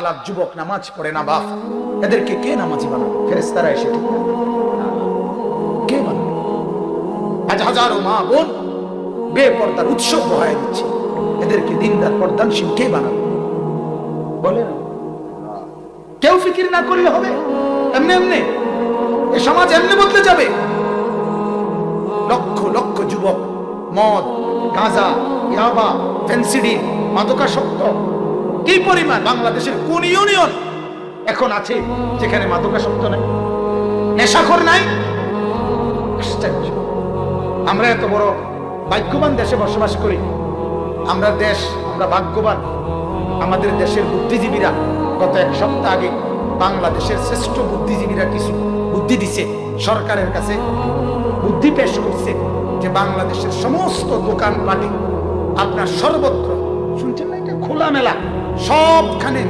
লাখ যুবক নামাজ পড়ে না বাপ, এদেরকে কে নামাজি বানাবে? ফেরেশতারা এসে ঠিক কে বানাবে? আজ হাজারো মা বোন বেপর্দার উৎসব বহায় দিচ্ছে, এদেরকে দিনদার পর্দানশীল কে বানাবে? বলে না, কেউ ফিকির না করলে হবে? এমনি এমনি এ সমাজ এমনি বদলে যাবে? লক্ষ লক্ষ যুবক মদ, গাঁজা, ইয়াবা, ফেন্সিডিল, মাদকাসক্ত কি পরিমাণ! বাংলাদেশের কোন ইউনিয়ন এখন আছে যেখানে মাদকাসক্ত নাই, নেশাখোর নাই? আমরা এত বড় ভাগ্যবান দেশে বসবাস করি, আমরা ভাগ্যবান। আমাদের দেশের বুদ্ধিজীবীরা গত এক সপ্তাহ আগে বাংলাদেশের শ্রেষ্ঠ বুদ্ধিজীবীরা কিছু বুদ্ধি দিছে, সরকারের কাছে বুদ্ধি পেশ করছে যে বাংলাদেশের সমস্ত দোকানপাটে আপনার সর্বত্র, শুনছেন না, এটা খোলামেলা সবখানে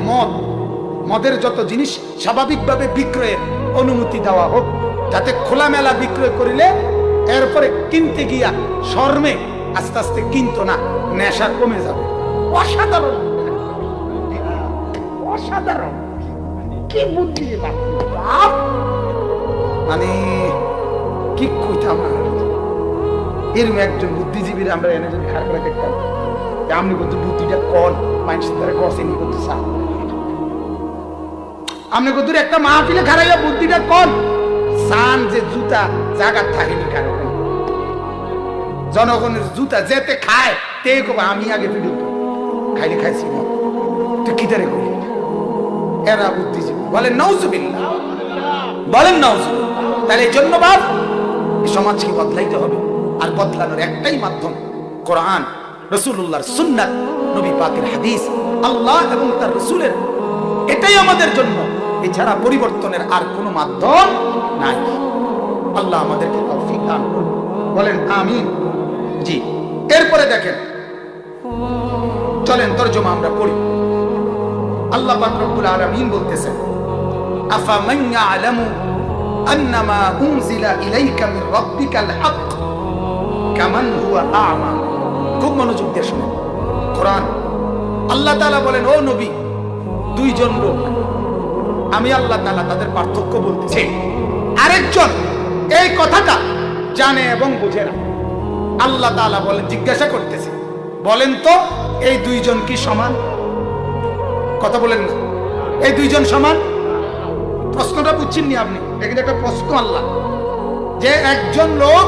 মদের যত জিনিস স্বাভাবিকভাবে বিক্রয়ের অনুমতি দেওয়া হোক, যাতে খোলামেলা বিক্রয় করিলে এরপরে কিনতে গিয়া শর্মে আস্তে আস্তে কিনতো না, নেশা কমে যাবে। অসাধারণ অসাধারণ কি বুদ্ধি! মানে কি কইতাম না, এরকম একজন বুদ্ধিজীবীর আমরা এনে যদি খারাপ করে দেখতাম, আপনি কিন্তু বুদ্ধিটা কন মানুষের দ্বারা কষেনি করতে চান, আপনি কিন্তু একটা মাহফিলে খারাইয়া বুদ্ধিটা কন চান যে জুতা জায়গা থাকেনি কারো, জনগণের জুতা যেতে খায় তে কবা আমি আগে ভিডিও খাইলে খাইছি না, তুই কি তারে করি? এরা বুদ্ধিজীবী বলেন নাউজুবিল্লাহ, বলেন নাউজুবিল্লাহ। তাহলে এই জন্য বাপ সমাজকে বদলাইতে হবে, আর বদলানোর একটাই মাধ্যম কোরআন, রাসূলুল্লাহর সুন্নাত, নবী পাকের হাদিস, আল্লাহ এবং তার রাসূলের, এটাই আমাদের জন্য। এছাড়া পরিবর্তনের আর কোনো মাধ্যম নাই। আল্লাহ আমাদেরকে তৌফিক দান করুন, বলেন আমিন। জি, এরপরে দেখেন, চলেন তরজমা আমরা পড়ি। আল্লাহ পাক রব্বুল আলামিন বলতেছেন, আফামান ইয়ালামু আন্নামা উনজিলা ইলাইকা মির রাব্বিকাল হক কামান হুয়া আ'মা। খুব মনোযোগ দিয়ে শুনুন কোরআন। আল্লাহ তাআলা বলেন, ও নবী, দুইজন লোক, আমি আল্লাহ তাআলা তাদের পার্থক্য বলতেছি। আরেকজন এই কথাটা জানে এবং বুঝে না। আল্লাহ তাআলা বলেন, জিজ্ঞাসা করতেছে, বলেন তো এই দুইজন কি সমান? কথা বলেন না, এই দুইজন সমান? প্রশ্নটা বুঝছেননি আপনি? এখানে একটা প্রশ্ন আল্লাহ, যে একজন লোক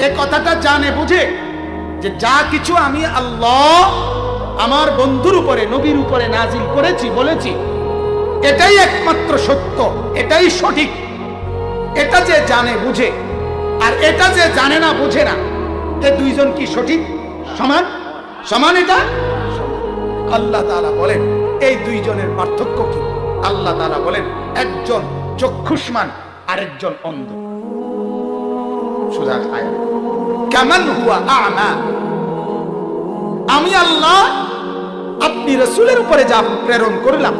এই কথাটা জানে বুঝে যে যা কিছু আমি আল্লাহ আমার বন্ধুর উপরে, নবীর উপরে নাজিল করেছি, বলেছি, এটাই একমাত্র সত্য, এটাই সঠিক, এটা যে জানে বুঝে, আর এটা যে জানে না বুঝে না, এই দুইজন কি সঠিক সমান? সমান এটা? আল্লাহ তাআলা বলেন, এই দুইজনের পার্থক্য কি? আল্লাহ তাআলা বলেন, একজন চক্ষুষ্মান, আরেকজন অন্ধ। সোজা আয়াত, কামান হুয়া আ'মা। আমি আল্লাহ আপনি রাসূলের উপরে যা প্রেরণ করলাম,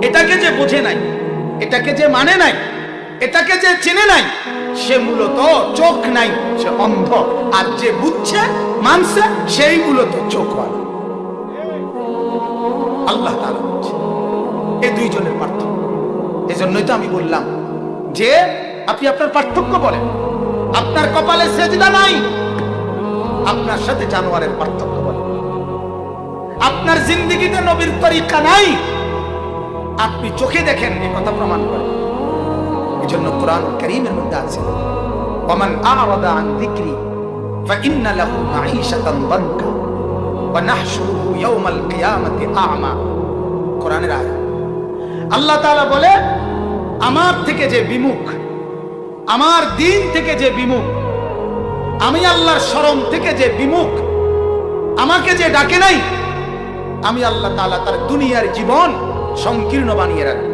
এটাকে যে বোঝে নাই, এটাকে যে মানে নাই, এটাকে যে চিনে নাই, সে মূলত চোখ নাই, সে অন্ধ। আর যে বুঝছে, মানছে, সেই মূলত চোখওয়ালা। আল্লাহ তাআলা বলছে এই দুইজনের পার্থক্য। এজন্যই তো আমি বললাম যে আপনি আপনার পার্থক্য বলেন। আপনার কপালে সেজদা নাই, আপনার সাথে জানোয়ারের পার্থক্য বলেন। আপনার জিন্দেগিতে নবীর তরিকা নাই, আপনি চোখে দেখেন, এই কথা প্রমাণ করে। এজন্য কোরআন কারীমের মধ্যে আছে, ওয়ামান আ'রাদা আন যিকরি ফাইন্না লাহু মাঈশাতান দানকা ওয়া নাহশুরুহু ইয়াওমাল কিয়ামাতি আ'মা। কোরআনের আয়াত। আল্লাহ তাআলা বলে, আমার থেকে যে বিমুখ, আমার দিন থেকে যে বিমুখ, আমি আল্লাহর শরণ থেকে যে বিমুখ, আমাকে যে ডাকে নাই, আমি আল্লাহ তাআলা তার দুনিয়ার জীবন সংকীর্ণ বানিয়ে রাখি।